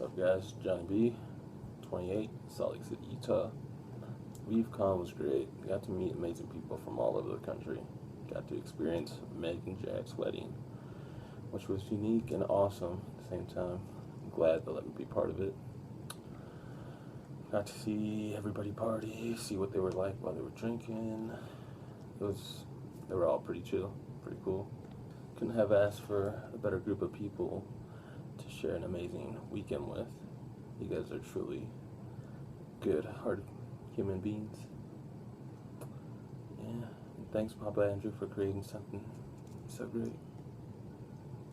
What's up, guys? Johnny B, 28, Salt Lake City, Utah. WeevCon was great. Got to meet amazing people from all over the country. Got to experience Meg and Jack's wedding, which was unique and awesome at the same time. I'm glad they let me be part of it. Got to see everybody party, see what they were like while they were drinking. They were all pretty chill, pretty cool. Couldn't have asked for a better group of people to share an amazing weekend with. You guys are truly good-hearted human beings. Yeah, and thanks Papa Andrew for creating something so great.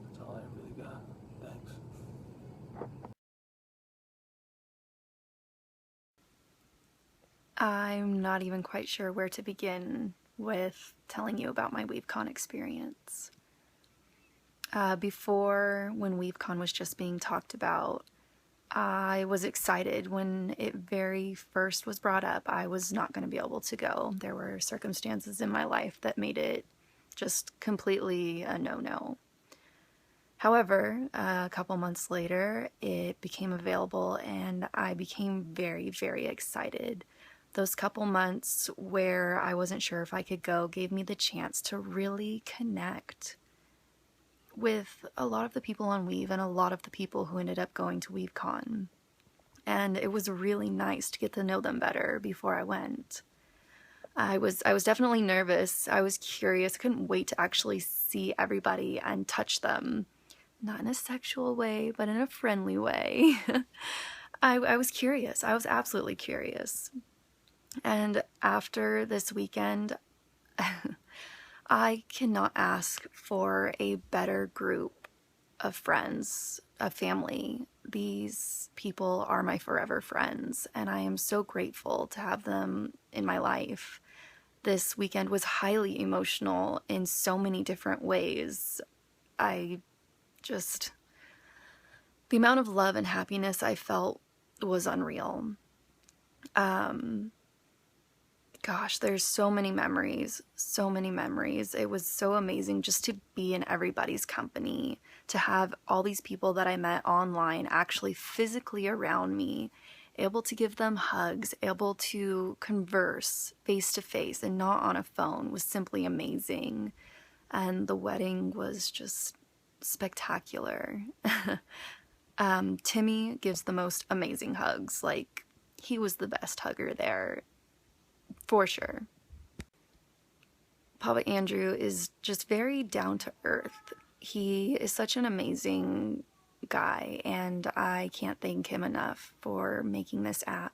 That's all I really got. Thanks. I'm not even quite sure where to begin with telling you about my WeevCon experience. Before, when WeevCon was just being talked about, I was excited when it very first was brought up. I was not going to be able to go. There were circumstances in my life that made it just completely a no-no. However, a couple months later, it became available and I became very, very excited. Those couple months where I wasn't sure if I could go gave me the chance to really connect with a lot of the people on Weev and a lot of the people who ended up going to WeevCon. And it was really nice to get to know them better before I went. I was definitely nervous. I was curious. I couldn't wait to actually see everybody and touch them. Not in a sexual way, but in a friendly way. I was curious. I was absolutely curious. And after this weekend, I cannot ask for a better group of friends, of family. These people are my forever friends, and I am so grateful to have them in my life. This weekend was highly emotional in so many different ways. The amount of love and happiness I felt was unreal. Gosh, there's so many memories, so many memories. It was so amazing just to be in everybody's company, to have all these people that I met online actually physically around me, able to give them hugs, able to converse face to face and not on a phone was simply amazing. And the wedding was just spectacular. Timmy gives the most amazing hugs. Like, he was the best hugger there. For sure. Papa Andrew is just very down to earth. He is such an amazing guy, and I can't thank him enough for making this app.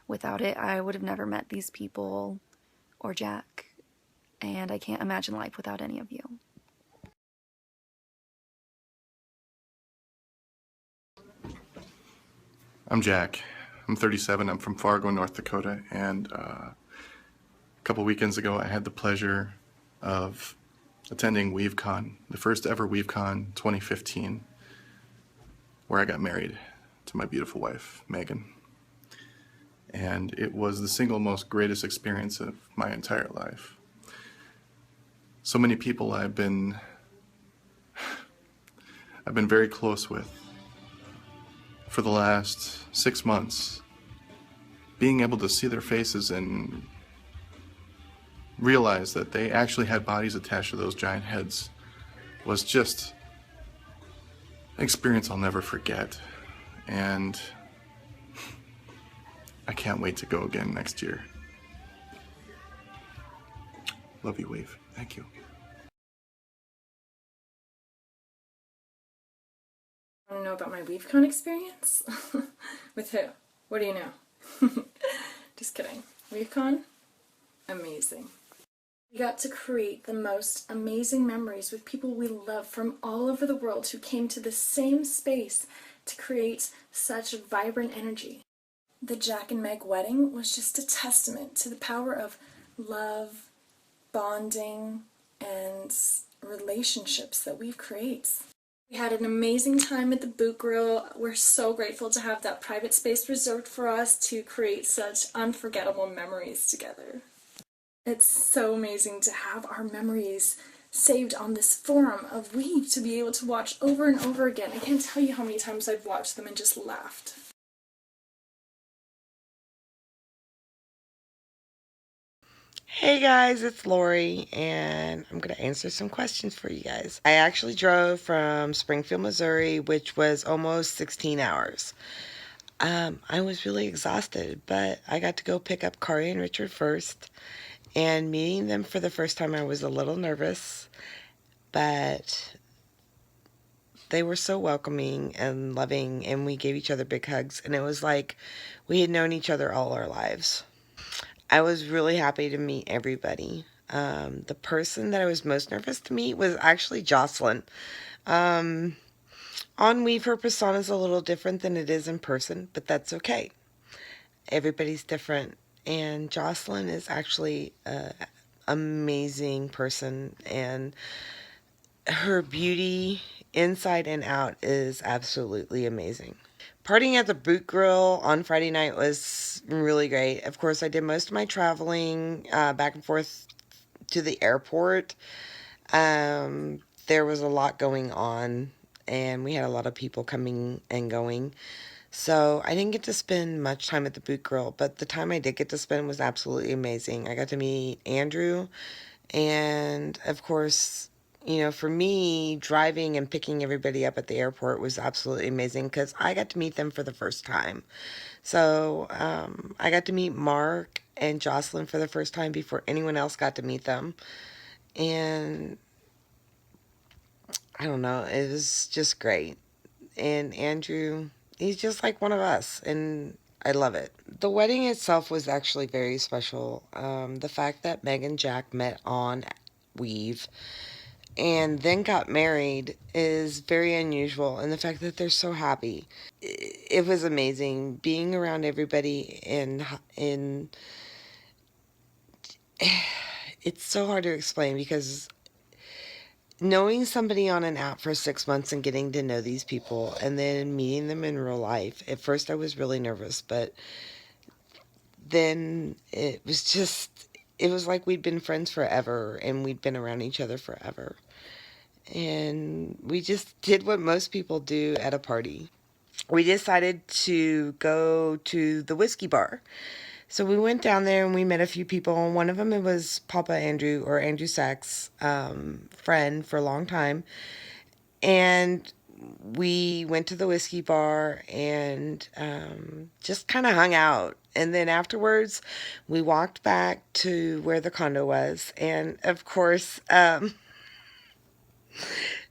Without it, I would have never met these people or Jack, and I can't imagine life without any of you. I'm Jack. I'm 37. I'm from Fargo, North Dakota, and a couple weekends ago I had the pleasure of attending WeevCon, the first ever WeevCon 2015, where I got married to my beautiful wife, Megan. And it was the single most greatest experience of my entire life. So many people I've been very close with for the last 6 months. Being able to see their faces and realize that they actually had bodies attached to those giant heads was just an experience I'll never forget. And I can't wait to go again next year. Love you, Weev. Thank you. Want to know about my WeevCon experience? With who? What do you know? Just kidding. WeevCon? Amazing. We got to create the most amazing memories with people we love from all over the world who came to the same space to create such vibrant energy. The Jack and Meg wedding was just a testament to the power of love, bonding, and relationships that Weev creates. We had an amazing time at the Boot Grill. We're so grateful to have that private space reserved for us to create such unforgettable memories together. It's so amazing to have our memories saved on this forum of Weev to be able to watch over and over again. I can't tell you how many times I've watched them and just laughed. Hey guys, it's Lori, and I'm going to answer some questions for you guys. I actually drove from Springfield, Missouri, which was almost 16 hours. I was really exhausted, but I got to go pick up Kari and Richard first, and meeting them for the first time I was a little nervous, but they were so welcoming and loving, and we gave each other big hugs, and it was like we had known each other all our lives. I was really happy to meet everybody. The person that I was most nervous to meet was actually Jocelyn. On Weev, her persona is a little different than it is in person, but that's okay. Everybody's different, and Jocelyn is actually an amazing person, and her beauty inside and out is absolutely amazing. Partying at the Boot Grill on Friday night was really great. Of course, I did most of my traveling back and forth to the airport. There was a lot going on, and we had a lot of people coming and going. So I didn't get to spend much time at the Boot Grill, but the time I did get to spend was absolutely amazing. I got to meet Andrew, and of course, you know, for me, driving and picking everybody up at the airport was absolutely amazing because I got to meet them for the first time. So I got to meet Mark and Jocelyn for the first time before anyone else got to meet them. And I don't know, it was just great. And Andrew, he's just like one of us, and I love it. The wedding itself was actually very special. The fact that Meg and Jack met on Weev and then got married is very unusual, and the fact that they're so happy, it was amazing being around everybody. And it's so hard to explain because knowing somebody on an app for 6 months and getting to know these people and then meeting them in real life, at first I was really nervous, but then it was like we'd been friends forever and we'd been around each other forever. And we just did what most people do at a party. We decided to go to the whiskey bar. So we went down there and we met a few people, and one of them, it was Papa Andrew, or Andrew Sachs' friend for a long time. And we went to the whiskey bar and just kind of hung out. And then afterwards, we walked back to where the condo was. And of course,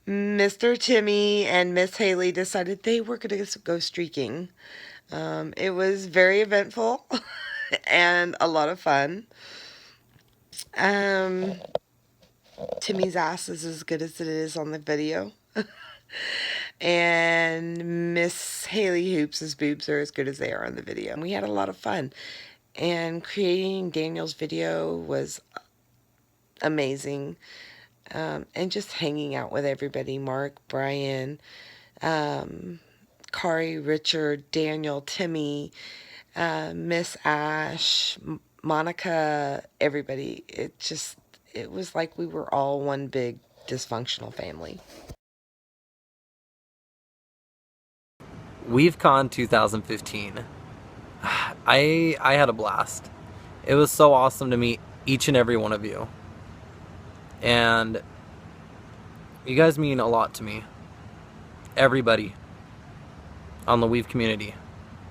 Mr. Timmy and Miss Haley decided they were going to go streaking. It was very eventful and a lot of fun. Timmy's ass is as good as it is on the video. And Miss Haley Hoops' boobs are as good as they are on the video. And we had a lot of fun. And creating Daniel's video was amazing. And just hanging out with everybody, Mark, Brian, Kari, Richard, Daniel, Timmy, Miss Ash, Monica, everybody. It was like we were all one big dysfunctional family. WeevCon 2015. I had a blast. It was so awesome to meet each and every one of you. And you guys mean a lot to me. Everybody on the Weev community.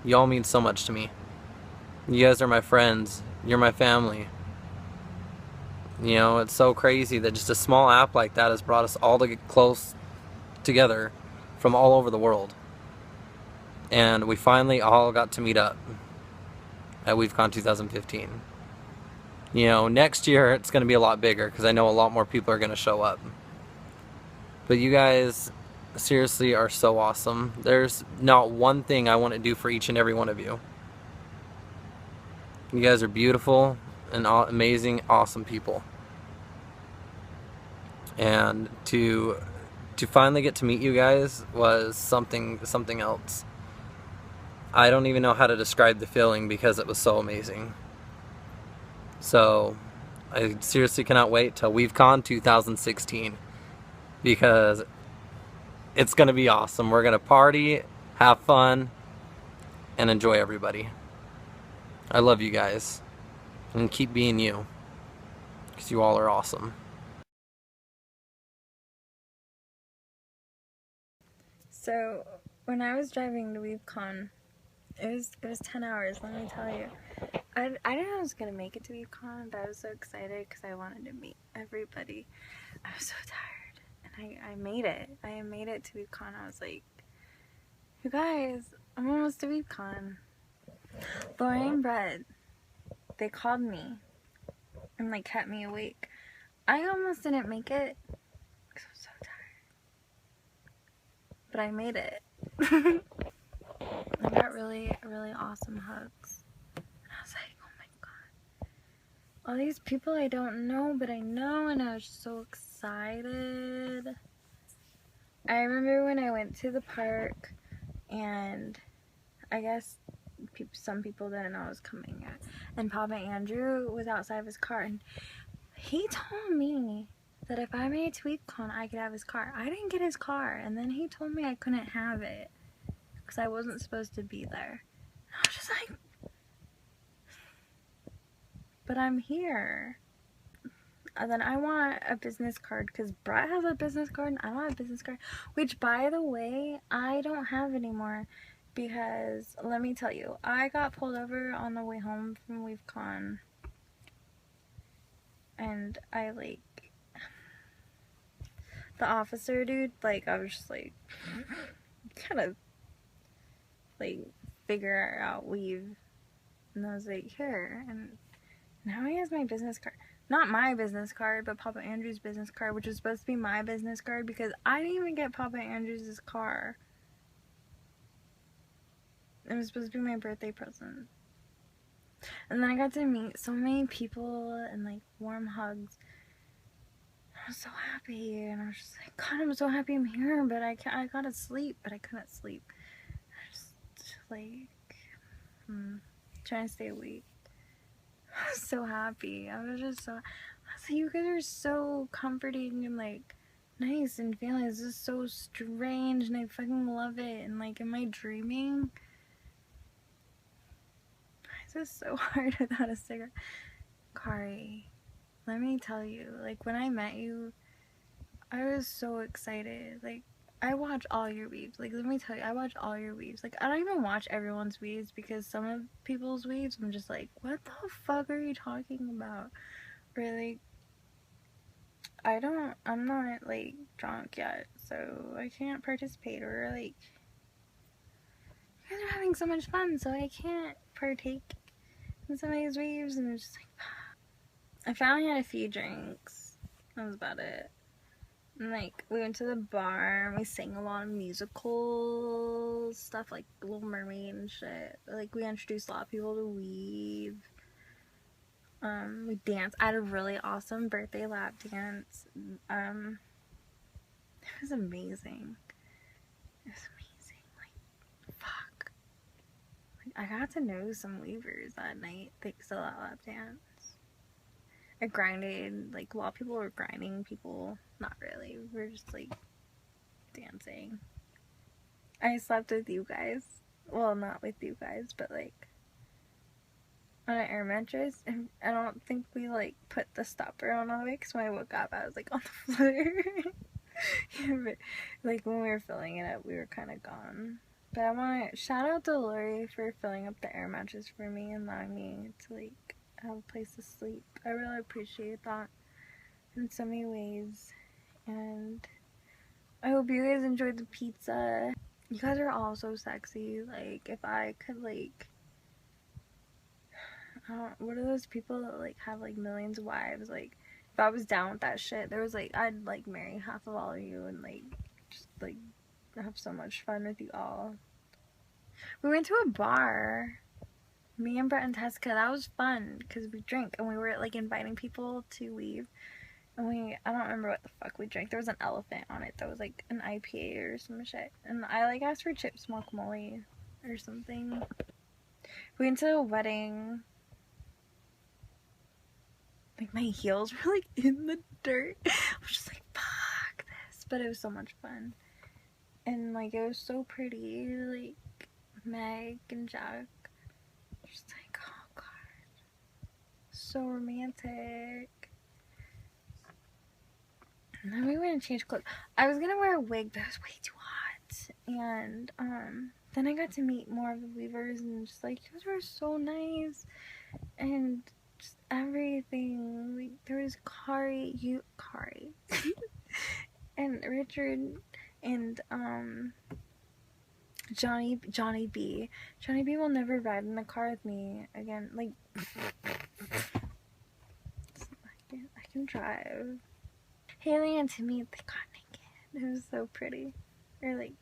Y'all mean so much to me. You guys are my friends. You're my family. You know, it's so crazy that just a small app like that has brought us all to get close together from all over the world. And we finally all got to meet up at WeevCon 2015. You know, next year it's going to be a lot bigger because I know a lot more people are going to show up. But you guys seriously are so awesome. There's not one thing I want to do for each and every one of you. You guys are beautiful and amazing, awesome people. And to finally get to meet you guys was something else. I don't even know how to describe the feeling because it was so amazing. So, I seriously cannot wait till WeevCon 2016 because it's going to be awesome. We're going to party, have fun, and enjoy everybody. I love you guys. And keep being you. Because you all are awesome. So, when I was driving to WeevCon, it was 10 hours, let me tell you. I didn't know I was going to make it to WeevCon, but I was so excited because I wanted to meet everybody. I was so tired. And I made it. I made it to WeevCon. I was like, you guys, I'm almost to WeevCon. Lori and Brett, they called me and like kept me awake. I almost didn't make it because I was so tired. But I made it. I got really awesome hugs. And I was like, oh my god. All these people I don't know, but I know, and I was so excited. I remember when I went to the park, and I guess some people didn't know I was coming yet. And Papa Andrew was outside of his car, and he told me that if I made it to WeevCon, I could have his car. I didn't get his car, and then he told me I couldn't have it because I wasn't supposed to be there. And I was just like, but I'm here. And then I want a business card because Brett has a business card and I want a business card, which, by the way, I don't have anymore because, let me tell you, I got pulled over on the way home from WeevCon, and I, like, the officer dude, like, I was just like, kind of, like, figure out Weev, and I was like, here, and now he has my business card. Not my business card, but Papa Andrew's business card, which was supposed to be my business card because I didn't even get Papa Andrew's car. It was supposed to be my birthday present. And then I got to meet so many people and like warm hugs. I was so happy, and I was just like, God, I'm so happy I'm here, but I gotta sleep, but I couldn't sleep. I just like trying to stay awake. I was so happy. I was like, you guys are so comforting and like nice and feeling. This is so strange and I fucking love it. And like, am I dreaming? It's just so hard without a cigarette. Kari, let me tell you, like when I met you, I was so excited. Like, I watch all your weaves. Like, let me tell you, I watch all your weaves. Like, I don't even watch everyone's weaves because some of people's weaves, I'm just like, what the fuck are you talking about? Or like, I'm not like drunk yet, so I can't participate. Or like, you guys are having so much fun, so I can't partake in some of these weaves. And it's just like, I finally had a few drinks. That was about it. And like, we went to the bar and we sang a lot of musical stuff, like Little Mermaid and shit. Like, we introduced a lot of people to Weev. We danced. I had a really awesome birthday lap dance. It was amazing. It was amazing. Like, fuck. Like, I got to know some Weavers that night thanks to that lap dance. I grinded. Like, a lot of people were grinding. People, not really. We were just like dancing. I slept with you guys. Well, not with you guys, but like on an air mattress. And I don't think we like put the stopper on all the way because when I woke up, I was like on the floor. Yeah, but like when we were filling it up, we were kind of gone. But I want to shout out to Lori for filling up the air mattress for me and allowing me to like have a place to sleep. I really appreciate that in so many ways. And I hope you guys enjoyed the pizza. You guys are all so sexy. Like, if I could, like, what are those people that, like, have, like, millions of wives? Like, if I was down with that shit, there was, like, I'd, like, marry half of all of you and, like, just, like, have so much fun with you all. We went to a bar. Me and Brett and Tessica. That was fun because we drank and we were, like, inviting people to Weev. And I don't remember what the fuck we drank. There was an elephant on it that was like an IPA or some shit. And I like asked for chips guacamole or something. We went to a wedding. like my heels were like in the dirt. I was just like, fuck this. But it was so much fun. And like it was so pretty. Like Meg and Jack. Just like, oh god. So romantic. And then we went and changed clothes. I was gonna wear a wig, but it was way too hot. And then I got to meet more of the Weavers, and just like, you guys were so nice. And just everything. Like, there was Kari, and Richard, and Johnny B. Johnny B will never ride in the car with me again. Like, I can drive. Haley and Timmy, they got naked. It was so pretty. Or like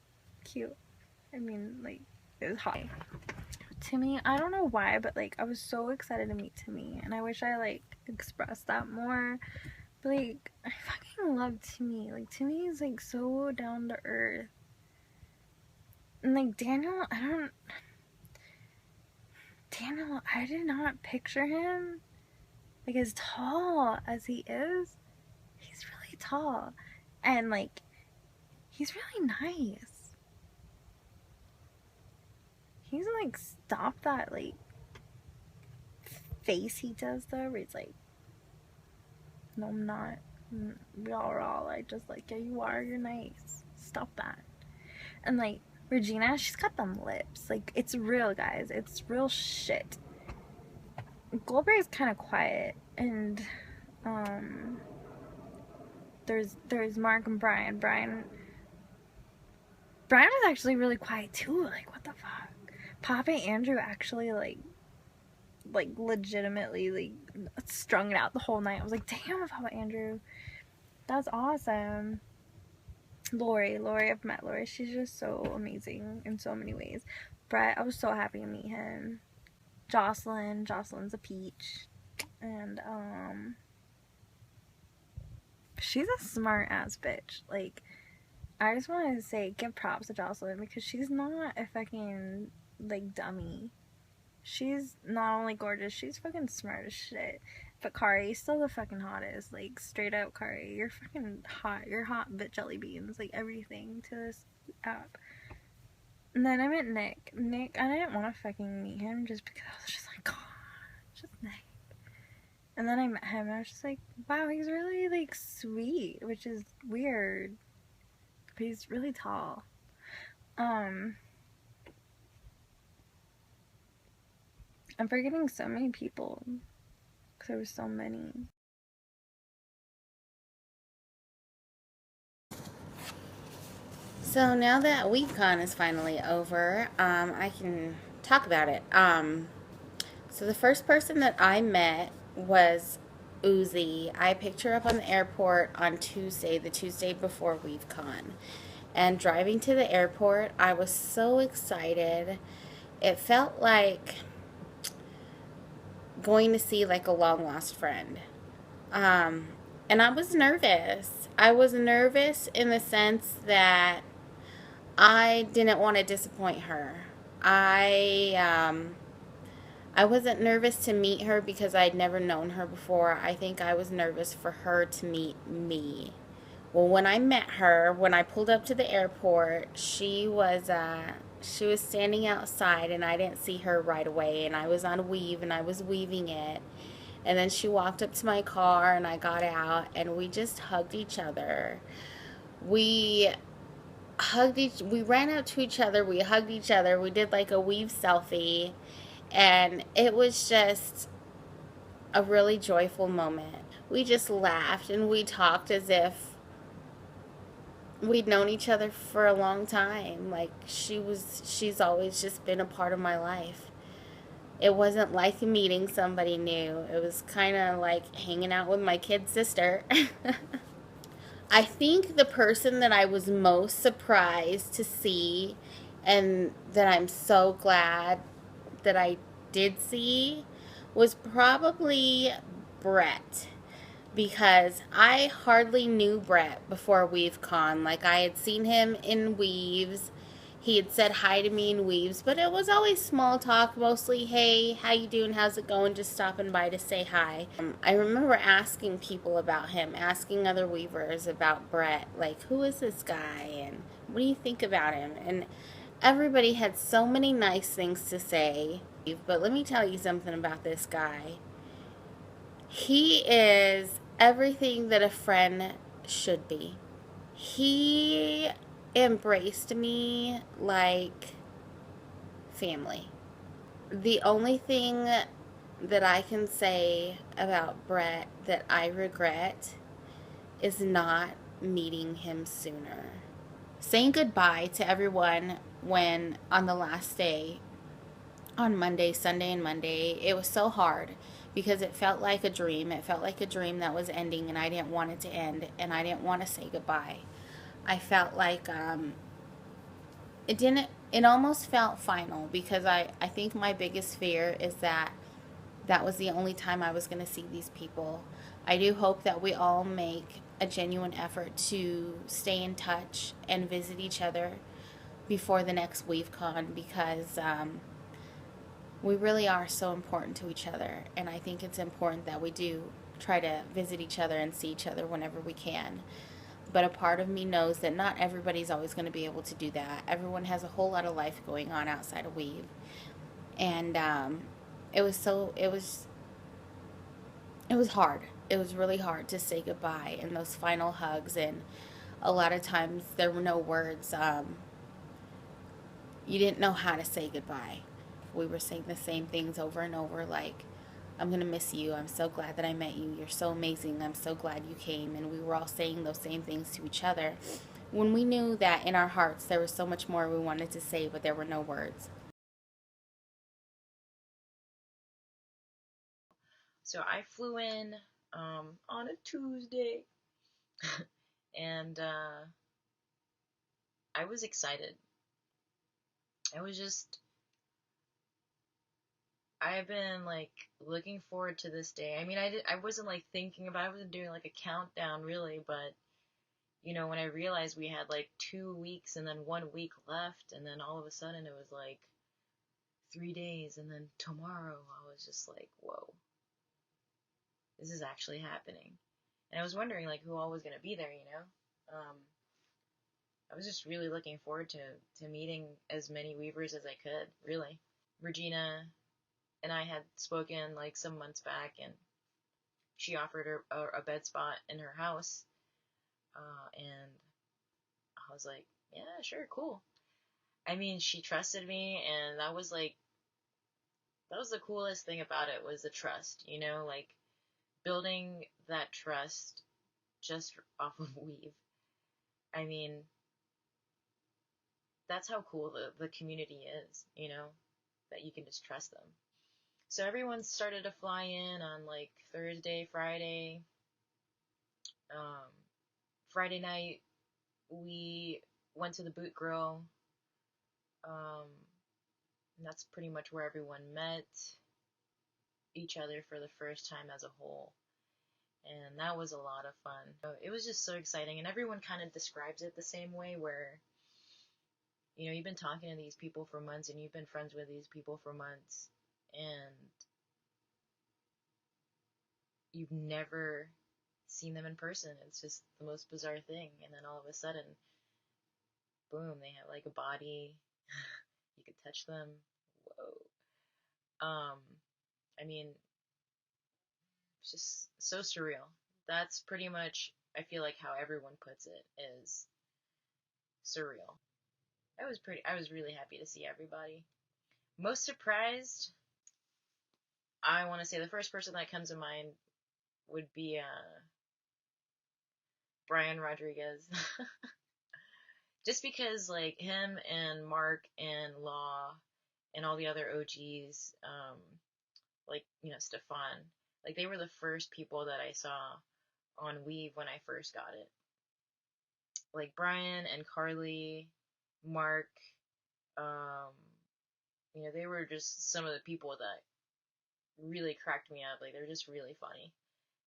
cute. I mean, like, it was hot. Timmy, I don't know why, but like I was so excited to meet Timmy, and I wish I like expressed that more. But like, I fucking love Timmy. Like, Timmy is like so down to earth. And like Daniel, I did not picture him like as tall as he is. He's really tall, and like he's really nice. He's like, stop that like face he does though, where he's like, no, I'm not. We all are all like, just like, yeah, you are. You're nice. Stop that. And like Regina, she's got them lips. Like, it's real, guys. It's real shit. Goldberry's kind of quiet, and there's Mark and Brian. Brian was actually really quiet too. Like, what the fuck? Papa Andrew actually like legitimately like strung it out the whole night. I was like, damn, Papa Andrew, that's awesome. Lori, I've met Lori. She's just so amazing in so many ways. Brett, I was so happy to meet him. Jocelyn's a peach. And she's a smart ass bitch. Like, I just wanted to say, give props to Jocelyn, because she's not a fucking like dummy. She's not only gorgeous, she's fucking smart as shit. But Kari's still the fucking hottest. Like, straight up, Kari, you're fucking hot. You're hot but jelly beans. Like, everything to this app. And then I met Nick. I didn't want to fucking meet him just because I was just like, God, just Nick. And then I met him and I was just like, wow, he's really like sweet, which is weird. But he's really tall. I'm forgetting so many people because there were so many. So now that WeevCon is finally over, I can talk about it. So the first person that I met was Uzi. I picked her up on the airport on Tuesday, the Tuesday before WeevCon. And driving to the airport, I was so excited. It felt like going to see like a long lost friend. And I was nervous. I was nervous in the sense that I didn't want to disappoint her. I wasn't nervous to meet her because I'd never known her before. I think I was nervous for her to meet me. Well, when I met her, when I pulled up to the airport, she was standing outside, and I didn't see her right away. And I was on Weave, and I was weaving it. And then she walked up to my car, and I got out, and we just hugged each other. We ran up to each other, we hugged each other, we did like a Weave selfie, and it was just a really joyful moment. We just laughed and we talked as if we'd known each other for a long time. Like, she's always just been a part of my life. It wasn't like meeting somebody new. It was kind of like hanging out with my kid sister. I think the person that I was most surprised to see, and that I'm so glad that I did see, was probably Brett. Because I hardly knew Brett before WeevCon. Like, I had seen him in Weaves. He had said hi to me in Weeves, but it was always small talk, mostly, hey, how you doing, how's it going, just stopping by to say hi. I remember asking people about him, asking other Weavers about Brett, like, who is this guy, and what do you think about him? And everybody had so many nice things to say, but let me tell you something about this guy. He is everything that a friend should be. He embraced me like family. The only thing that I can say about Brett that I regret is not meeting him sooner. Saying goodbye to everyone when on the last day, on Monday, Sunday and Monday, it was so hard because it felt like a dream. It felt like a dream that was ending and I didn't want it to end and I didn't want to say goodbye. I felt like it almost felt final because I think my biggest fear is that that was the only time I was going to see these people. I do hope that we all make a genuine effort to stay in touch and visit each other before the next WeevCon because we really are so important to each other, and I think it's important that we do try to visit each other and see each other whenever we can. But a part of me knows that not everybody's always going to be able to do that. Everyone has a whole lot of life going on outside of Weev, and it was hard. It was really hard to say goodbye and those final hugs, and a lot of times there were no words. You didn't know how to say goodbye. We were saying the same things over and over, like, I'm going to miss you. I'm so glad that I met you. You're so amazing. I'm so glad you came. And we were all saying those same things to each other when we knew that in our hearts there was so much more we wanted to say, but there were no words. So I flew in on a Tuesday, and I was excited. I was just, I've been like looking forward to this day. I mean, I wasn't like thinking about, I wasn't doing like a countdown really, but you know, when I realized we had like 2 weeks and then 1 week left, and then all of a sudden it was like 3 days, and then tomorrow, I was just like, whoa, this is actually happening. And I was wondering like who all was gonna be there, you know. I was just really looking forward to meeting as many Weavers as I could, really. Regina and I had spoken like some months back, and she offered her a bed spot in her house, and I was like, yeah, sure, cool. I mean, she trusted me, and that was the coolest thing about it, was the trust, you know, like building that trust just off of Weev. I mean, that's how cool the community is, you know, that you can just trust them. So everyone started to fly in on like Thursday, Friday. Um, Friday night, we went to the Boot Grill. And that's pretty much where everyone met each other for the first time as a whole. And that was a lot of fun. It was just so exciting, and everyone kind of describes it the same way, where, you know, you've been talking to these people for months, and you've been friends with these people for months, and you've never seen them in person. It's just the most bizarre thing. And then all of a sudden, boom, they have like a body. You could touch them. Whoa. I mean, it's just so surreal. That's pretty much, I feel like, how everyone puts it, is surreal. I was really happy to see everybody. Most surprised, I want to say the first person that comes to mind would be Brian Rodriguez. Just because, like, him and Mark and Law and all the other OGs, like, you know, Stefan, like, they were the first people that I saw on Weev when I first got it. Like, Brian and Carly, Mark, um, you know, they were just some of the people that really cracked me up. Like, they're just really funny,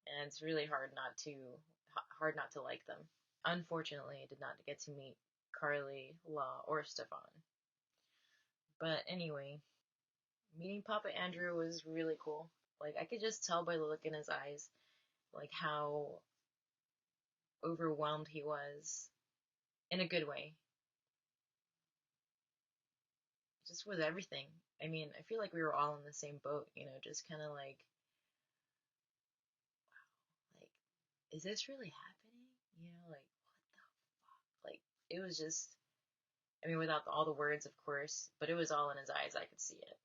and it's really hard not to like them. Unfortunately, I did not get to meet Carly, Law, or Stefan. But anyway, meeting Papa Andrew was really cool. Like, I could just tell by the look in his eyes, like, how overwhelmed he was in a good way, just with everything. I mean, I feel like we were all in the same boat, you know, just kind of like, is this really happening? You know, like, what the fuck? Like, it was just, I mean, without all the words, of course, but it was all in his eyes. I could see it.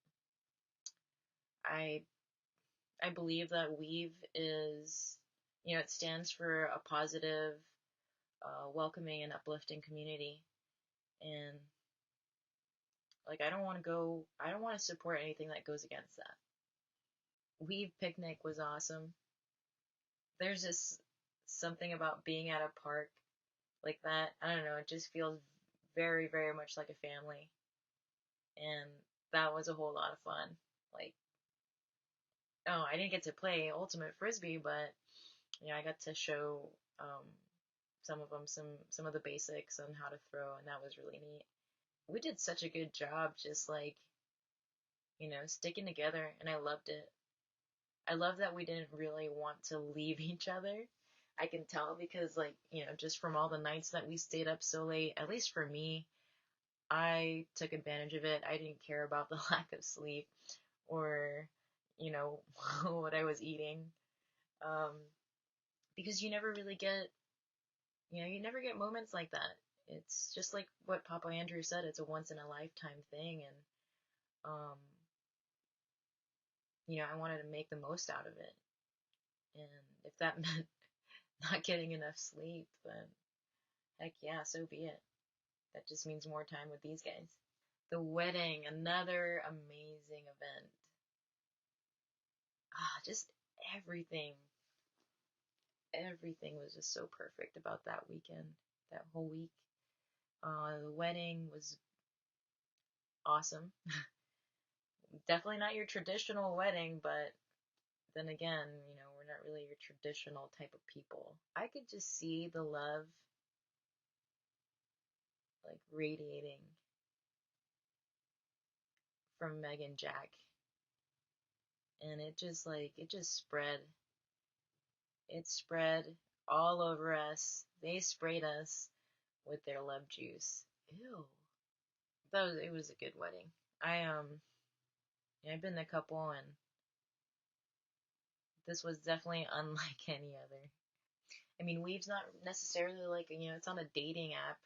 I I believe that Weev is, you know, it stands for a positive, welcoming, and uplifting community. And like, I don't want to support anything that goes against that. Weev Picnic was awesome. There's just something about being at a park like that. I don't know, it just feels very, very much like a family. And that was a whole lot of fun. Like, oh, I didn't get to play Ultimate Frisbee, but I got to show some of them some of the basics on how to throw, and that was really neat. We did such a good job, just like, sticking together, and I loved it. I love that we didn't really want to leave each other. I can tell because, like, just from all the nights that we stayed up so late, at least for me, I took advantage of it. I didn't care about the lack of sleep or, what I was eating. Because you never really get, you never get moments like that. It's just like what Papa Andrew said, it's a once in a lifetime thing. And, I wanted to make the most out of it. And if that meant not getting enough sleep, then heck yeah, so be it. That just means more time with these guys. The wedding, another amazing event. Just everything. Everything was just so perfect about that weekend, that whole week. The wedding was awesome. Definitely not your traditional wedding, but then again, we're not really your traditional type of people. I could just see the love, like, radiating from Meg and Jack. And it just spread. It spread all over us. They sprayed us with their love juice. Ew. It was a good wedding. I've been to a couple, and this was definitely unlike any other. I mean, Weeve's not necessarily like, it's on a dating app.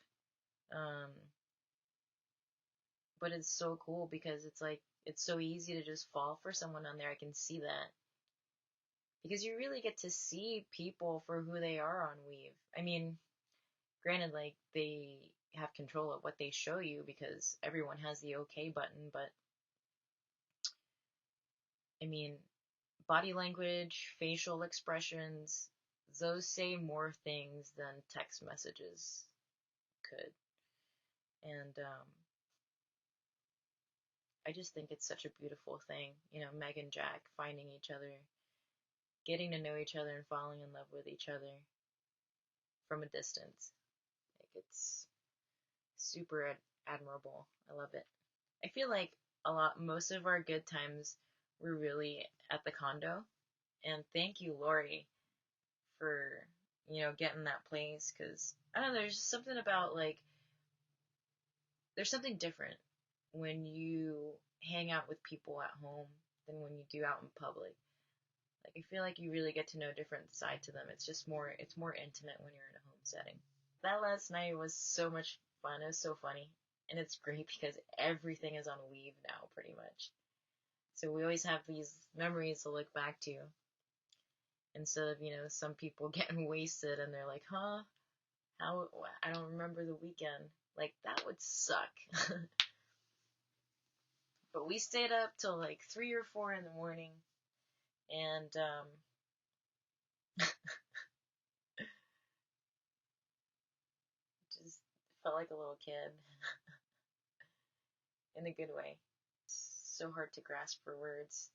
But it's so cool because it's like, it's so easy to just fall for someone on there. I can see that. Because you really get to see people for who they are on Weev. I mean, granted, like, they have control of what they show you because everyone has the okay button, but I mean, body language, facial expressions, those say more things than text messages could. And I just think it's such a beautiful thing, Meg and Jack finding each other, getting to know each other, and falling in love with each other from a distance. Like, it's super admirable. I love it. I feel like most of our good times were really at the condo. And thank you, Lori, for, getting that place. Because, I don't know, there's just something about, like, there's something different when you hang out with people at home than when you do out in public. Like, I feel like you really get to know a different side to them. It's more intimate when you're in a home setting. That last night was so much fun. It was so funny. And it's great because everything is on Weev now, pretty much. So we always have these memories to look back to. Instead of, some people getting wasted and they're like, huh? How? I don't remember the weekend. Like, that would suck. But we stayed up till like 3 or 4 in the morning. And, just felt like a little kid. In a good way. It's so hard to grasp for words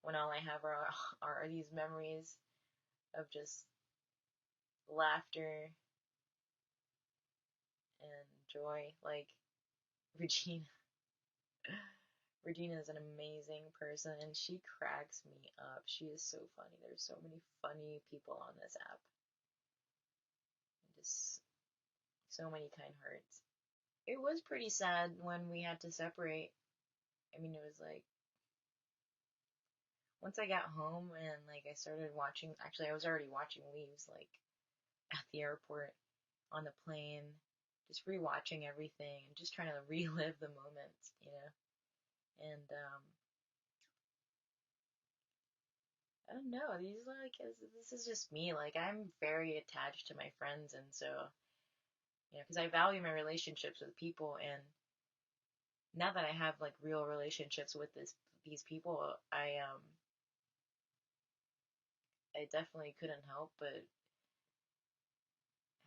when all I have are these memories of just laughter and joy. Like, Regina, Regina is an amazing person, and she cracks me up. She is so funny. There's so many funny people on this app. Just so many kind hearts. It was pretty sad when we had to separate. I mean, it was like, once I got home and like I started watching, actually I was already watching Weeves like at the airport, on the plane, just rewatching everything and just trying to relive the moments, you know. And I don't know, these like this is just me. Like I'm very attached to my friends, and so you know, because I value my relationships with people, and now that I have like real relationships with these people, I definitely couldn't help but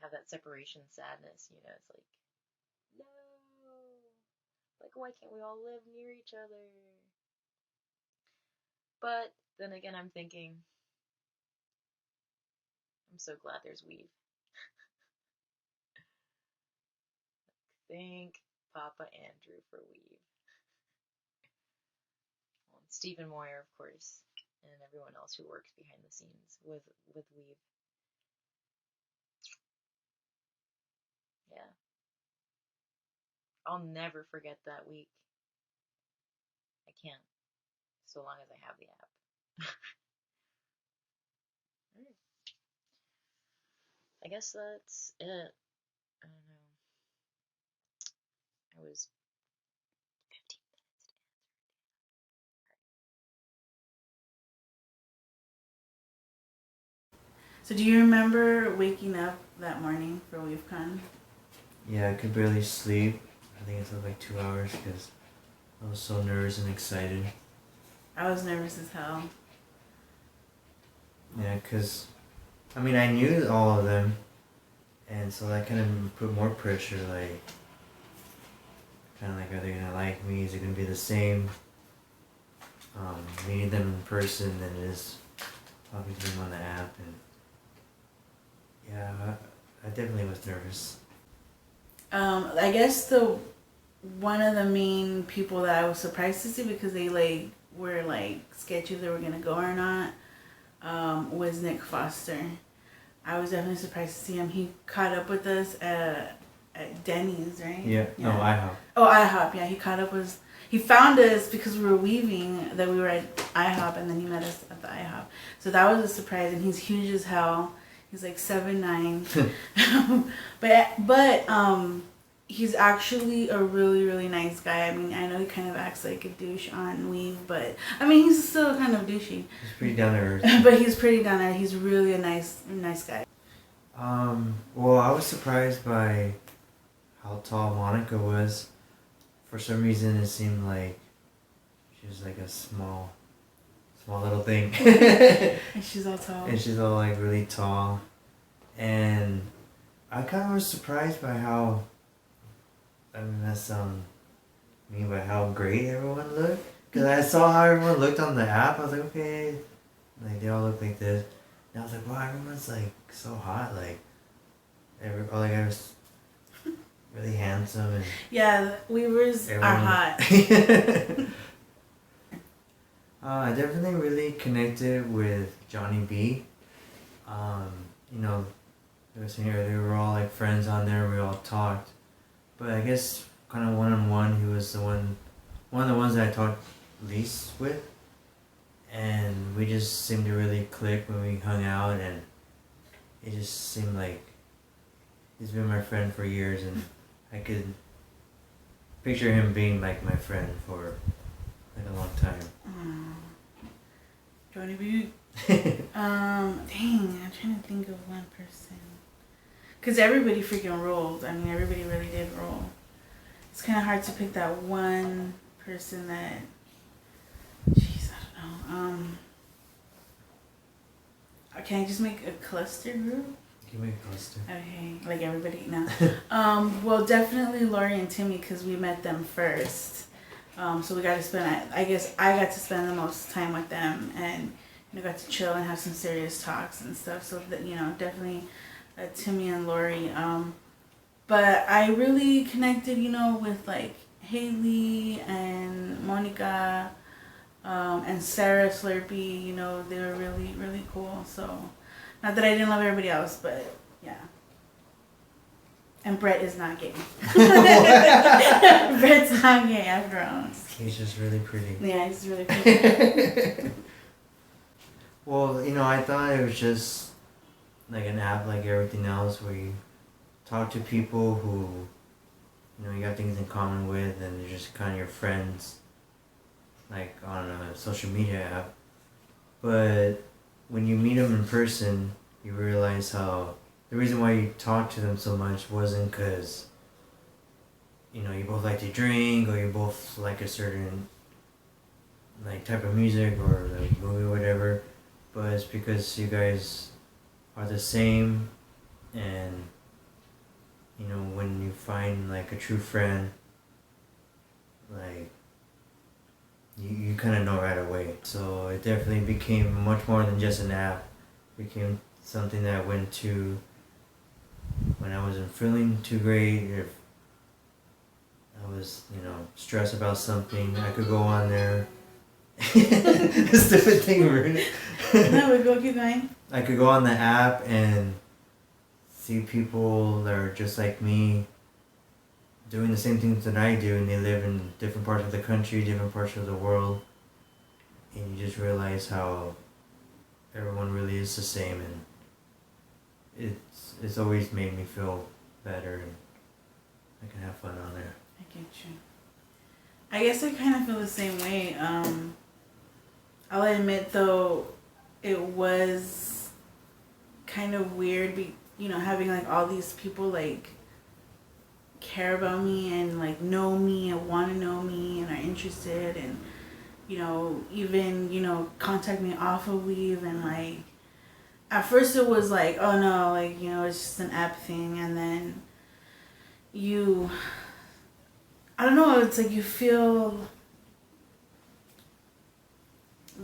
have that separation sadness, you know. It's like, no, like why can't we all live near each other? But then again, I'm thinking, I'm so glad there's Weev. Thank Papa Andrew for Weev. Well, and Stephen Moyer, of course, and everyone else who works behind the scenes with Weev. Yeah, I'll never forget that week. I can't, so long as I have the app. Alright. I guess that's it. I don't know. I was 15 minutes to So do you remember waking up that morning for WeevCon? Yeah, I could barely sleep. I think it took like 2 hours because I was so nervous and excited. I was nervous as hell. Yeah, because, I mean, I knew all of them, and so that kind of put more pressure, like, kind of like, are they going to like me? Is it going to be the same meeting them in person than it is talking to them on the app? And yeah, I definitely was nervous. I guess one of the main people that I was surprised to see, because they like were like sketchy if they were gonna go or not, was Nick Foster. I was definitely surprised to see him. He caught up with us at Denny's, right? Yeah. No, IHOP. Oh, IHOP. Yeah, he found us because we were weaving, that we were at IHOP, and then he met us at the IHOP. So that was a surprise, and he's huge as hell. He's like 7'9", but he's actually a really, really nice guy. I mean, I know he kind of acts like a douche on Weev, but I mean, he's still kind of douchey. He's pretty down to earth. But he's pretty down there. He's really a nice guy. Well, I was surprised by how tall Monica was. For some reason, it seemed like she was like a small little thing. And she's all tall. And she's all like really tall. And I kind of was surprised by how, I mean, that sounds mean, but how great everyone looked. Because I saw how everyone looked on the app. I was like, okay, like they all look like this. And I was like, wow, everyone's like so hot. Like, I was really handsome. And yeah, Weavers are hot. I definitely really connected with Johnny B. You know, they were all like friends on there. We all talked, but I guess kind of one-on-one, he was one of the ones that I talked least with, and we just seemed to really click when we hung out, and it just seemed like he's been my friend for years, and I could picture him being like my friend for like a long time. Johnny B. Dang, I'm trying to think of one person. Because everybody freaking rolled. I mean, everybody really did roll. It's kind of hard to pick that one person that... Jeez, I don't know. Can I just make a cluster group? You can make a cluster. Okay, like everybody now. Well, definitely Lori and Timmy, because we met them first. So we got to spend, I guess I got to spend the most time with them, and got to chill and have some serious talks and stuff. So that, definitely Timmy and Lori. But I really connected, with like Haley and Monica and Sarah Slurpee, you know, they were really, really cool. So, not that I didn't love everybody else, but yeah. And Brett is not gay. Brett's not gay after all. He's just really pretty. Yeah, he's really pretty. Well, you know, I thought it was just like an app like everything else where you talk to people who, you know, you got things in common with and they're just kind of your friends, like on a social media app. But when you meet them in person, you realize how the reason why you talk to them so much wasn't because, you know, you both like to drink or you both like a certain like type of music or like movie or whatever, but it's because you guys are the same. And you know, when you find like a true friend, like you kind of know right away. So it definitely became much more than just an app. It became something that I went to when I wasn't feeling too great. If I was, you know, stressed about something, I could go on there. Stupid thing, really. No, we go keep going. I could go on the app and see people that are just like me doing the same things that I do, and they live in different parts of the country, different parts of the world, and you just realize how everyone really is the same, and it's always made me feel better, and I can have fun on there. I get you. I guess I kind of feel the same way. I'll admit though, it was kind of weird, you know, having like all these people like care about me and like know me and want to know me and are interested and, you know, even, you know, contact me off of Weev. And like at first it was like, oh no, like, you know, it's just an app thing. And then I don't know, it's like you feel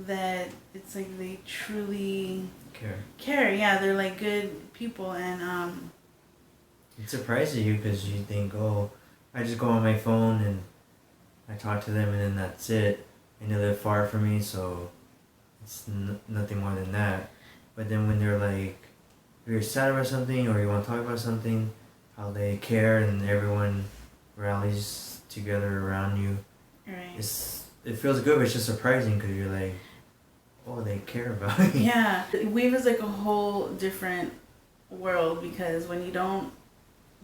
that it's like they truly care. Yeah, they're like good people. And it surprises you because you think, oh, I just go on my phone and I talk to them and then that's it, and they live far from me, so it's nothing more than that. But then when they're like, if you're sad about something or you want to talk about something, how they care and everyone rallies together around you. Right. It feels good, but it's just surprising because you're like, oh, they care about me. Yeah. Weev is like a whole different world because when you don't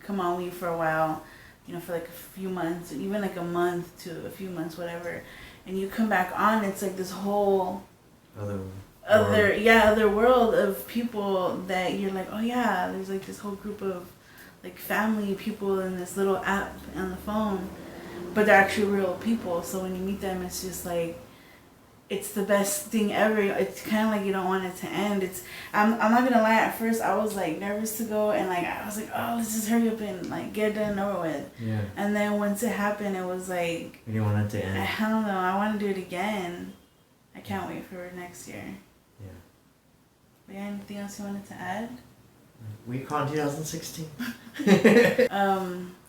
come on Weev for a while, you know, for like a few months, even like a month to a few months, whatever, and you come back on, it's like this whole other world of people that you're like, oh yeah, there's like this whole group of like family people in this little app on the phone, but they're actually real people. So when you meet them, it's just like, it's the best thing ever. It's kind of like you don't want it to end. I'm not gonna lie, at first I was like nervous to go, and like I was like, oh, let's just hurry up and like get it done and over with. Yeah. And then once it happened, it was like, you didn't want it to end. I don't know, I want to do it again. I can't wait for next year. Yeah. But yeah, anything else you wanted to add? WeevCon 2016.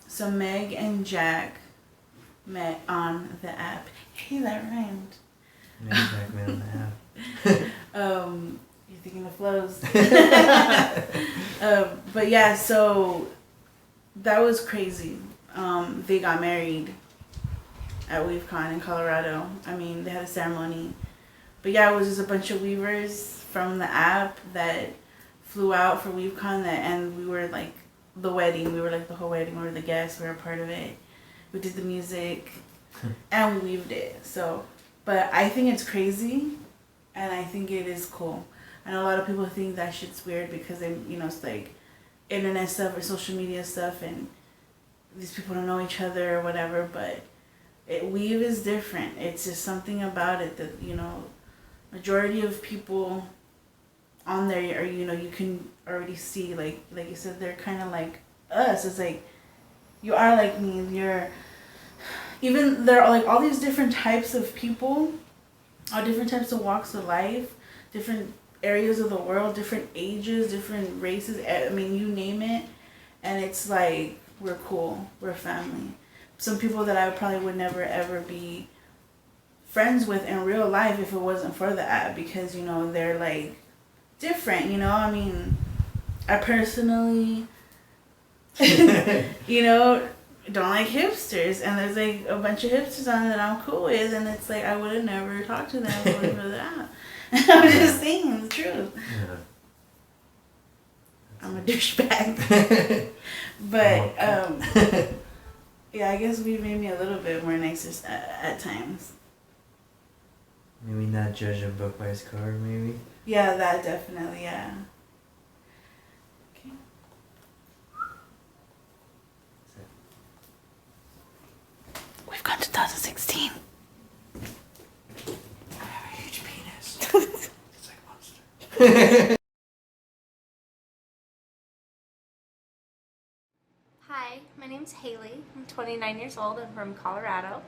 So Meg and Jack met on the app. Hey, that rhymed. Meg and Jack met on the app. You're thinking of flows. But yeah, so that was crazy. They got married at WeevCon in Colorado. I mean, they had a ceremony. But yeah, it was just a bunch of Weavers from the app that flew out for WeevCon, and we were like the wedding. We were like the whole wedding. We were the guests. We were a part of it. We did the music, and we weaved it. So, but I think it's crazy, and I think it is cool. I know a lot of people think that shit's weird because they, you know, it's like internet stuff or social media stuff, and these people don't know each other or whatever. But Weev is different. It's just something about it that, you know, majority of people on there are, you know, you can already see, like you said, they're kind of like us. It's like, you are like me. You're, even there are like all these different types of people, all different types of walks of life, different areas of the world, different ages, different races. I mean, you name it. And it's like, we're cool. We're family. some people that I probably would never ever be friends with in real life if it wasn't for the app, because you know they're like different, you know. I mean, I personally you know, don't like hipsters, and there's like a bunch of hipsters on that I'm cool with, and it's like I would have never talked to them if it wasn't for the app. I'm just saying the truth. Yeah. I'm a douchebag. But yeah, I guess we made me a little bit more nicer at times. Maybe not judge a book by its cover, maybe. Yeah, that definitely, yeah. Okay. We've gone 2016. I have a huge penis. It's like a monster. Hi, my name's Haley. I'm 29 years old. I'm from Colorado,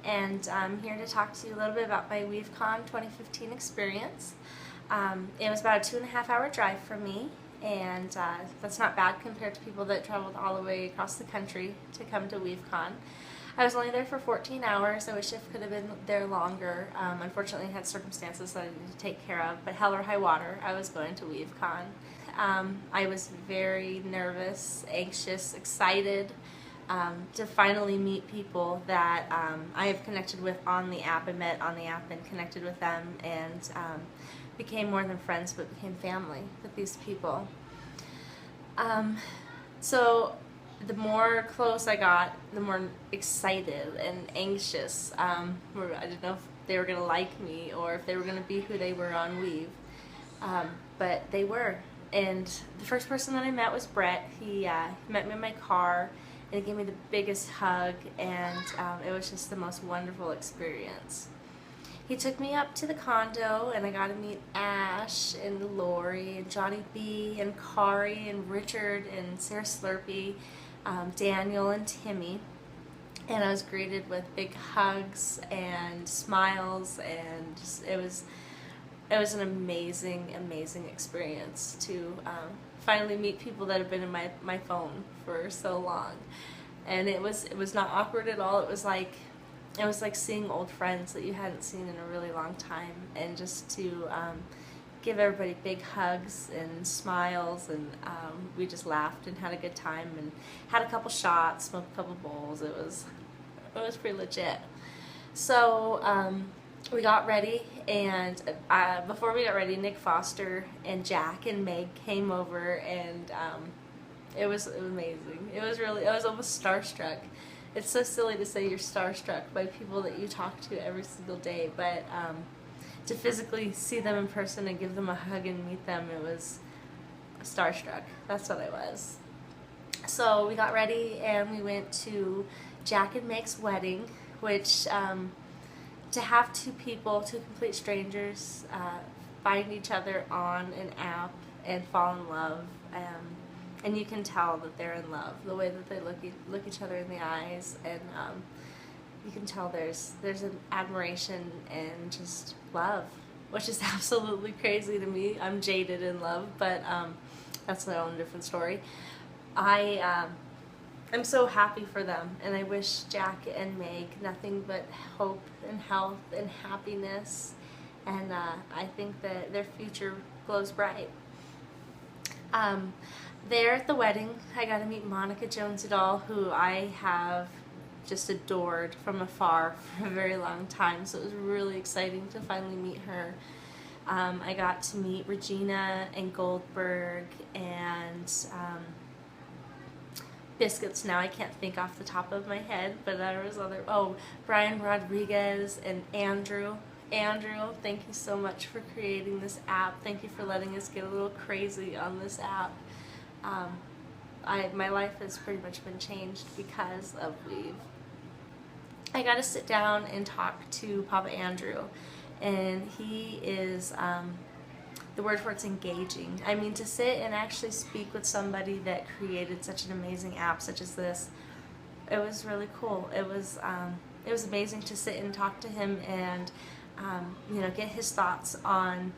and I'm here to talk to you a little bit about my WeevCon 2015 experience. It was about a 2.5-hour drive for me, and that's not bad compared to people that traveled all the way across the country to come to WeevCon. I was only there for 14 hours. I wish I could have been there longer. Unfortunately, I had circumstances that I needed to take care of, but hell or high water, I was going to WeevCon. I was very nervous, anxious, excited to finally meet people that I have connected with on the app. I met on the app and connected with them, and became more than friends, but became family with these people. So the more close I got, the more excited and anxious. I didn't know if they were going to like me or if they were going to be who they were on Weev, but they were. And the first person that I met was Brett. He met me in my car, and he gave me the biggest hug, and it was just the most wonderful experience. He took me up to the condo, and I got to meet Ash and Lori and Johnny B and Kari and Richard and Sarah Slurpee, Daniel and Timmy. And I was greeted with big hugs and smiles, and just, it was an amazing, amazing experience to finally meet people that have been in my phone for so long. And it was not awkward at all. It was like seeing old friends that you hadn't seen in a really long time, and just to give everybody big hugs and smiles, and we just laughed and had a good time and had a couple shots, smoked a couple bowls. It was pretty legit. So we got ready, and before we got ready, Nick Foster and Jack and Meg came over, and it was amazing. I was almost starstruck. It's so silly to say you're starstruck by people that you talk to every single day, but to physically see them in person and give them a hug and meet them, it was starstruck. That's what I was. So we got ready, and we went to Jack and Meg's wedding, which to have two people, two complete strangers, find each other on an app and fall in love, and you can tell that they're in love, the way that they look each other in the eyes, and you can tell there's an admiration and just love, which is absolutely crazy to me. I'm jaded in love, but that's my own different story. I'm so happy for them, and I wish Jack and Meg nothing but hope and health and happiness, and I think that their future glows bright. There at the wedding, I got to meet Monica Jones-Udall, who I have just adored from afar for a very long time, so it was really exciting to finally meet her. I got to meet Regina and Goldberg and Biscuits. Now I can't think off the top of my head, but there was Brian Rodriguez and Andrew. Andrew, thank you so much for creating this app. Thank you for letting us get a little crazy on this app. My life has pretty much been changed because of Weev. I got to sit down and talk to Papa Andrew, and he is, the word for it's engaging. I mean, to sit and actually speak with somebody that created such an amazing app such as this, it was really cool. It was amazing to sit and talk to him and, get his thoughts on,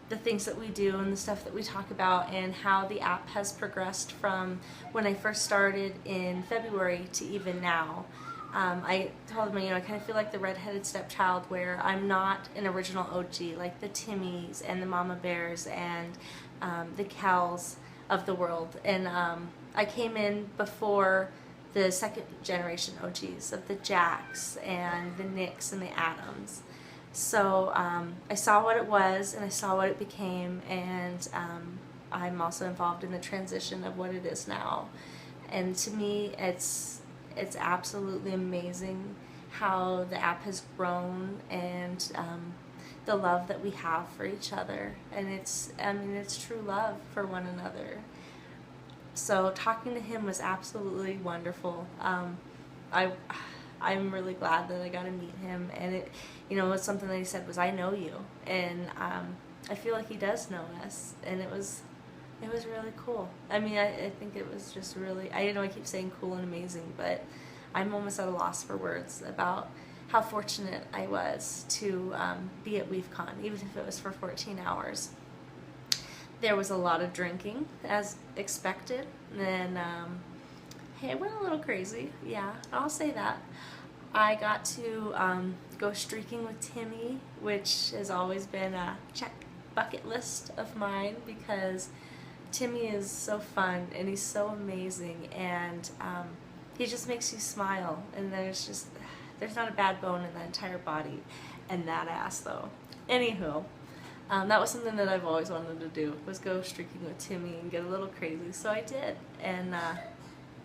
the things that we do and the stuff that we talk about, and how the app has progressed from when I first started in February to even now. I told them, I kind of feel like the redheaded stepchild, where I'm not an original OG like the Timmies and the Mama Bears and the Cals of the world. And I came in before the second generation OGs of the Jacks and the Nicks and the Adams. So I saw what it was, and I saw what it became, and I'm also involved in the transition of what it is now. And to me, it's absolutely amazing how the app has grown, and the love that we have for each other. And it's true love for one another. So talking to him was absolutely wonderful. I'm really glad that I got to meet him, and it was something that he said was, "I know you," and I feel like he does know us, and it was really cool. I think it was just really, I keep saying cool and amazing, but I'm almost at a loss for words about how fortunate I was to be at WeevCon, even if it was for 14 hours. There was a lot of drinking, as expected, and hey, I went a little crazy, yeah, I'll say that. I got to go streaking with Timmy, which has always been a check bucket list of mine, because Timmy is so fun and he's so amazing, and he just makes you smile, and there's not a bad bone in the entire body, and that ass though. Anywho, that was something that I've always wanted to do, was go streaking with Timmy and get a little crazy, so I did, and I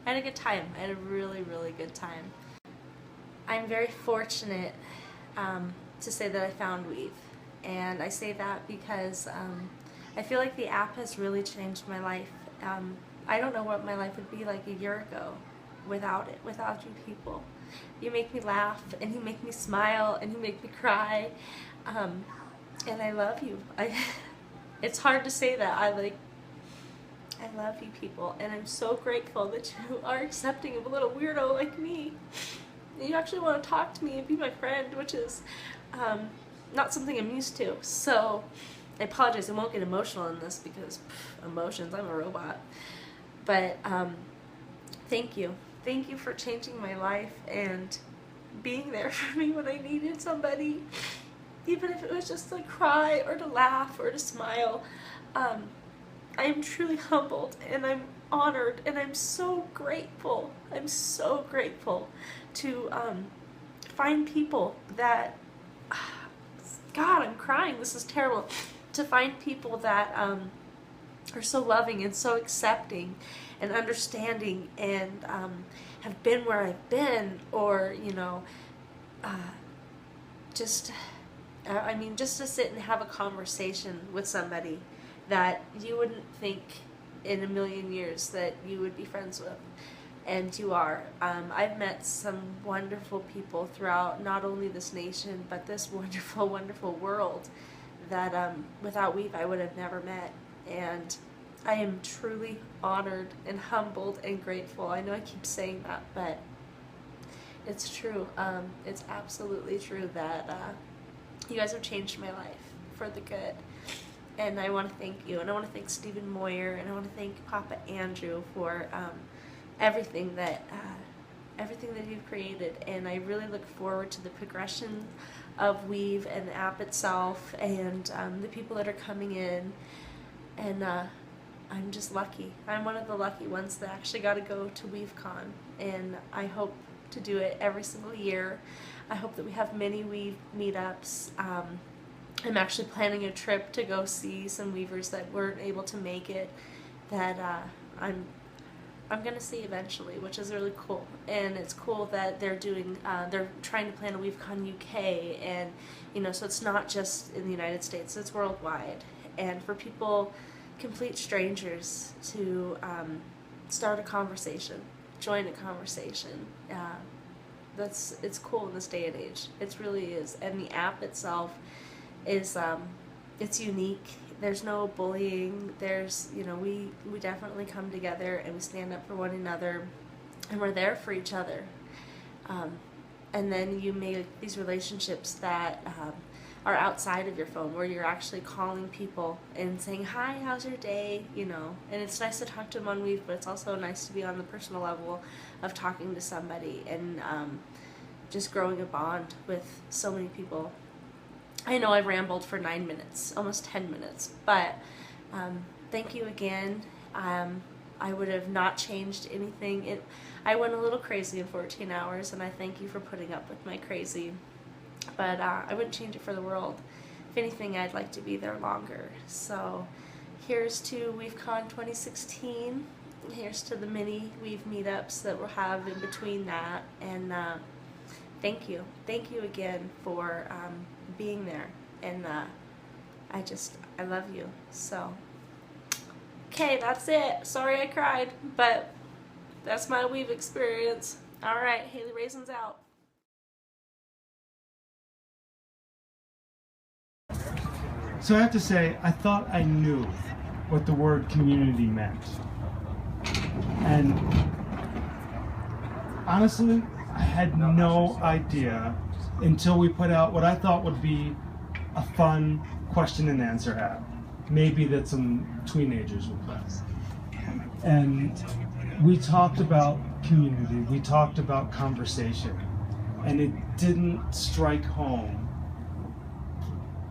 had a good time. I had a really, really good time. I'm very fortunate to say that I found Weev, and I say that because I feel like the app has really changed my life. I don't know what my life would be like a year ago without it, without you people. You make me laugh, and you make me smile, and you make me cry, and I love you. It's hard to say that. I love you people, and I'm so grateful that you are accepting of a little weirdo like me. You actually want to talk to me and be my friend, which is not something I'm used to. So I apologize, I won't get emotional in this because emotions, I'm a robot. But thank you. Thank you for changing my life and being there for me when I needed somebody. Even if it was just to cry or to laugh or to smile. I am truly humbled, and I'm honored, and I'm so grateful. I'm so grateful to find people that, God, I'm crying, this is terrible, to find people that are so loving and so accepting and understanding, and have been where I've been, or just to sit and have a conversation with somebody that you wouldn't think in a million years that you would be friends with, and you are. I've met some wonderful people throughout not only this nation, but this wonderful, wonderful world that without Weev I would have never met, and I am truly honored and humbled and grateful. I know I keep saying that, but it's true. It's absolutely true that you guys have changed my life for the good. And I want to thank you, and I want to thank Stephen Moyer, and I want to thank Papa Andrew for everything that you've created. And I really look forward to the progression of Weev and the app itself, and the people that are coming in. And I'm just lucky. I'm one of the lucky ones that actually got to go to WeevCon, and I hope to do it every single year. I hope that we have many Weev meetups. I'm actually planning a trip to go see some Weavers that weren't able to make it, that I'm gonna see eventually, which is really cool. And it's cool that they're trying to plan a WeevCon UK, and so it's not just in the United States, it's worldwide. And for people, complete strangers, to start a conversation, join a conversation, it's cool in this day and age. It really is. And the app itself is it's unique. There's no bullying. There's we definitely come together and we stand up for one another, and we're there for each other. And then you make these relationships that are outside of your phone, where you're actually calling people and saying, hi, how's your day, you know. And it's nice to talk to them on Weev, but it's also nice to be on the personal level of talking to somebody and just growing a bond with so many people. I know I rambled for 9 minutes, almost 10 minutes, but thank you again. I would have not changed anything. I went a little crazy in 14 hours, and I thank you for putting up with my crazy. But I wouldn't change it for the world. If anything, I'd like to be there longer. So here's to WeevCon 2016. Here's to the mini Weev meetups that we'll have in between that. And thank you. Thank you again for being there. And I love you. So, okay, that's it. Sorry I cried, but that's my Weev experience. All right, Haley Raisins out. So I have to say, I thought I knew what the word community meant. And honestly, I had no idea until we put out what I thought would be a fun question and answer app. Maybe that some teenagers would play. And we talked about community, we talked about conversation, and it didn't strike home.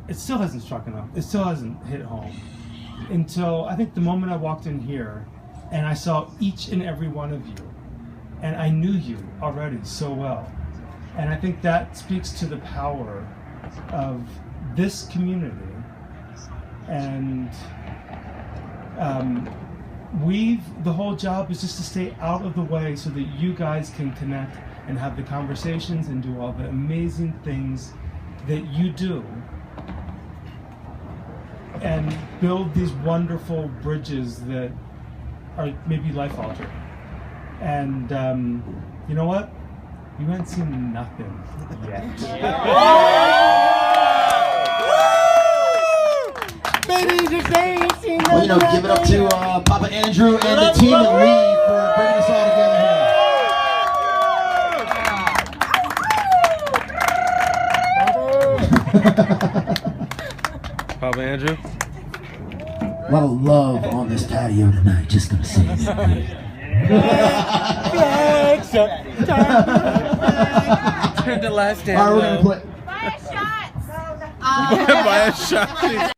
It still hasn't struck enough. It still hasn't hit home until I think the moment I walked in here and I saw each and every one of you, and I knew you already so well. And I think that speaks to the power of this community. And the whole job is just to stay out of the way so that you guys can connect and have the conversations and do all the amazing things that you do, and build these wonderful bridges that are maybe life-altering. And you know what? You ain't seen nothing yet. Well, you know, give it up to Papa Andrew and the team at Weev for bringing us all together here. Papa Andrew? A lot of love on this patio tonight, just gonna say it. Turn the last All right, we're gonna play. Buy a shot. Buy a shot.